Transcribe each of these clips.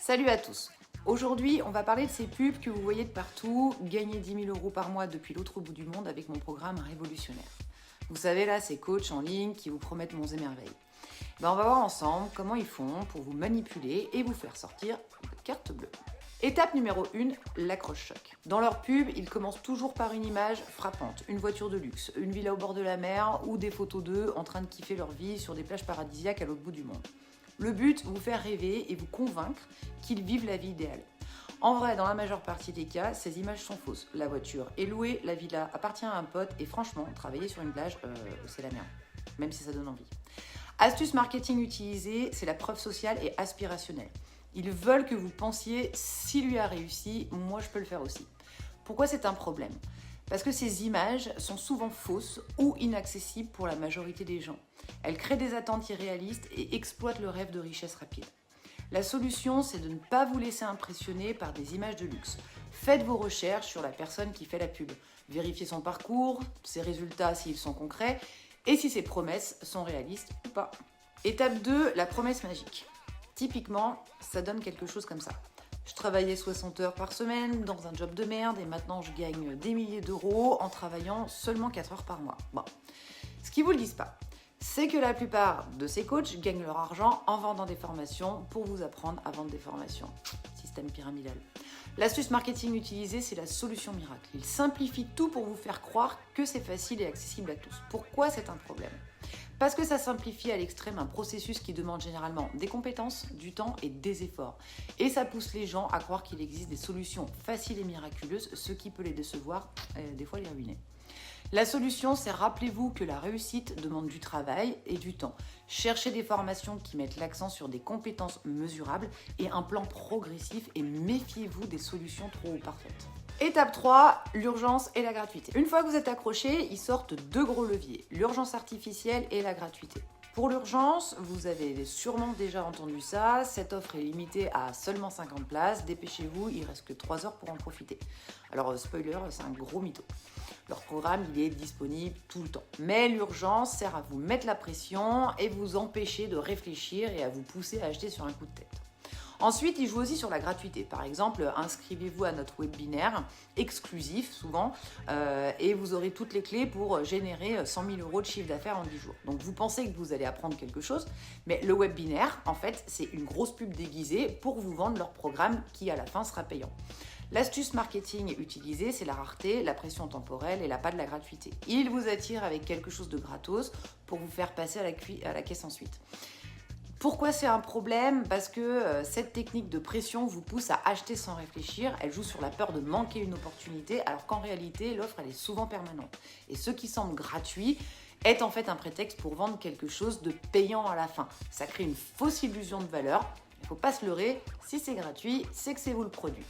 Salut à tous. Aujourd'hui, on va parler de ces pubs que vous voyez de partout, gagner 10 000 € par mois depuis l'autre bout du monde avec mon programme révolutionnaire. Vous savez là, ces coachs en ligne qui vous promettent monts et merveilles. On va voir ensemble comment ils font pour vous manipuler et vous faire sortir votre carte bleue. Étape numéro 1, l'accroche-choc. Dans leur pub, ils commencent toujours par une image frappante, une voiture de luxe, une villa au bord de la mer ou des photos d'eux en train de kiffer leur vie sur des plages paradisiaques à l'autre bout du monde. Le but, vous faire rêver et vous convaincre qu'ils vivent la vie idéale. En vrai, dans la majeure partie des cas, ces images sont fausses. La voiture est louée, la villa appartient à un pote et franchement, travailler sur une plage, c'est la merde. Même si ça donne envie. Astuce marketing utilisée, c'est la preuve sociale et aspirationnelle. Ils veulent que vous pensiez, s'il lui a réussi, moi je peux le faire aussi. Pourquoi c'est un problème ? Parce que ces images sont souvent fausses ou inaccessibles pour la majorité des gens. Elles créent des attentes irréalistes et exploitent le rêve de richesse rapide. La solution, c'est de ne pas vous laisser impressionner par des images de luxe. Faites vos recherches sur la personne qui fait la pub. Vérifiez son parcours, ses résultats s'ils sont concrets et si ses promesses sont réalistes ou pas. Étape 2, la promesse magique. Typiquement, ça donne quelque chose comme ça. Je travaillais 60 heures par semaine dans un job de merde et maintenant je gagne des milliers d'euros en travaillant seulement 4 heures par mois. Bon, ce qu'ils vous le disent pas, c'est que la plupart de ces coachs gagnent leur argent en vendant des formations pour vous apprendre à vendre des formations. Système pyramidal. L'astuce marketing utilisée, c'est la solution miracle. Ils simplifient tout pour vous faire croire que c'est facile et accessible à tous. Pourquoi c'est un problème ? Parce que ça simplifie à l'extrême un processus qui demande généralement des compétences, du temps et des efforts. Et ça pousse les gens à croire qu'il existe des solutions faciles et miraculeuses, ce qui peut les décevoir et des fois les ruiner. La solution, c'est rappelez-vous que la réussite demande du travail et du temps. Cherchez des formations qui mettent l'accent sur des compétences mesurables et un plan progressif et méfiez-vous des solutions trop parfaites. Étape 3, l'urgence et la gratuité. Une fois que vous êtes accroché, ils sortent deux gros leviers, l'urgence artificielle et la gratuité. Pour l'urgence, vous avez sûrement déjà entendu ça, cette offre est limitée à seulement 50 places, dépêchez-vous, il reste que 3 heures pour en profiter. Alors spoiler, c'est un gros mytho. Leur programme, il est disponible tout le temps. Mais l'urgence sert à vous mettre la pression et vous empêcher de réfléchir et à vous pousser à acheter sur un coup de tête. Ensuite, ils jouent aussi sur la gratuité. Par exemple, inscrivez-vous à notre webinaire exclusif, souvent, et vous aurez toutes les clés pour générer 100 000 € de chiffre d'affaires en 10 jours. Donc, vous pensez que vous allez apprendre quelque chose, mais le webinaire, en fait, c'est une grosse pub déguisée pour vous vendre leur programme qui, à la fin, sera payant. L'astuce marketing utilisée, c'est la rareté, la pression temporelle et l'appât de la gratuité. Il vous attire avec quelque chose de gratos pour vous faire passer à la caisse ensuite. Pourquoi c'est un problème ? Parce que cette technique de pression vous pousse à acheter sans réfléchir. Elle joue sur la peur de manquer une opportunité, alors qu'en réalité, l'offre, elle est souvent permanente. Et ce qui semble gratuit est en fait un prétexte pour vendre quelque chose de payant à la fin. Ça crée une fausse illusion de valeur. Il ne faut pas se leurrer. Si c'est gratuit, c'est que c'est vous le produit.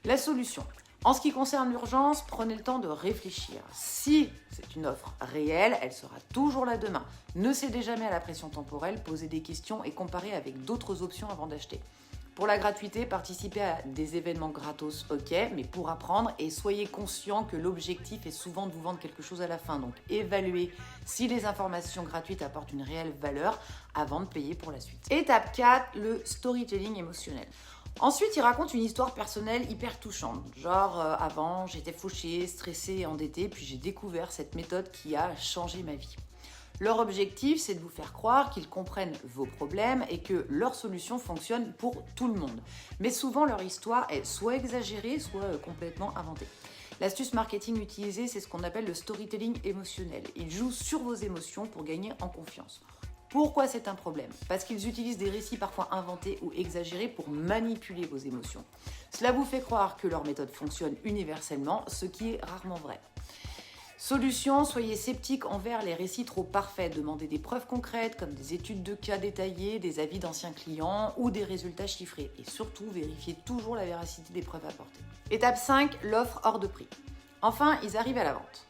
La solution. En ce qui concerne l'urgence, prenez le temps de réfléchir. Si c'est une offre réelle, elle sera toujours là demain. Ne cédez jamais à la pression temporelle, posez des questions et comparez avec d'autres options avant d'acheter. Pour la gratuité, participez à des événements gratos, ok, mais pour apprendre et soyez conscient que l'objectif est souvent de vous vendre quelque chose à la fin. Donc évaluez si les informations gratuites apportent une réelle valeur avant de payer pour la suite. Étape 4, le storytelling émotionnel. Ensuite, ils racontent une histoire personnelle hyper touchante. Genre, avant, j'étais fauchée, stressée et endettée, puis j'ai découvert cette méthode qui a changé ma vie. Leur objectif, c'est de vous faire croire qu'ils comprennent vos problèmes et que leur solution fonctionne pour tout le monde. Mais souvent, leur histoire est soit exagérée, soit complètement inventée. L'astuce marketing utilisée, c'est ce qu'on appelle le storytelling émotionnel. Ils jouent sur vos émotions pour gagner en confiance. Pourquoi c'est un problème ? Parce qu'ils utilisent des récits parfois inventés ou exagérés pour manipuler vos émotions. Cela vous fait croire que leur méthode fonctionne universellement, ce qui est rarement vrai. Solution, soyez sceptiques envers les récits trop parfaits. Demandez des preuves concrètes comme des études de cas détaillées, des avis d'anciens clients ou des résultats chiffrés. Et surtout, vérifiez toujours la véracité des preuves apportées. Étape 5, l'offre hors de prix. Enfin, ils arrivent à la vente.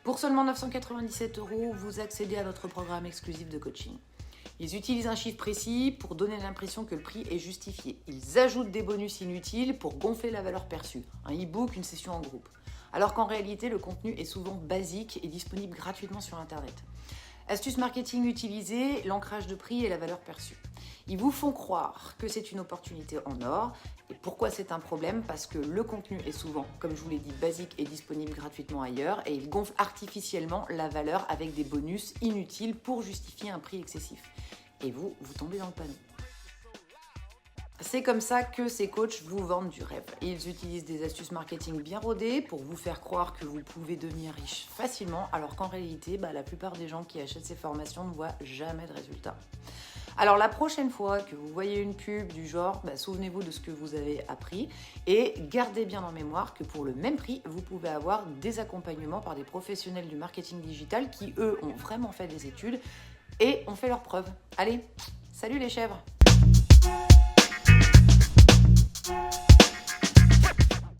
Pour seulement 997 €, vous accédez à notre programme exclusif de coaching. Ils utilisent un chiffre précis pour donner l'impression que le prix est justifié. Ils ajoutent des bonus inutiles pour gonfler la valeur perçue. Un e-book, une session en groupe. Alors qu'en réalité, le contenu est souvent basique et disponible gratuitement sur Internet. Astuce marketing utilisée, l'ancrage de prix et la valeur perçue. Ils vous font croire que c'est une opportunité en or. Et pourquoi c'est un problème? Parce que le contenu est souvent, comme je vous l'ai dit, basique et disponible gratuitement ailleurs, et ils gonflent artificiellement la valeur avec des bonus inutiles pour justifier un prix excessif. Et vous tombez dans le panneau. C'est comme ça que ces coachs vous vendent du rêve. Ils utilisent des astuces marketing bien rodées pour vous faire croire que vous pouvez devenir riche facilement, alors qu'en réalité, la plupart des gens qui achètent ces formations ne voient jamais de résultats. Alors la prochaine fois que vous voyez une pub du genre, souvenez-vous de ce que vous avez appris et gardez bien en mémoire que pour le même prix, vous pouvez avoir des accompagnements par des professionnels du marketing digital qui, eux, ont vraiment fait des études et ont fait leurs preuves. Allez, salut les chèvres!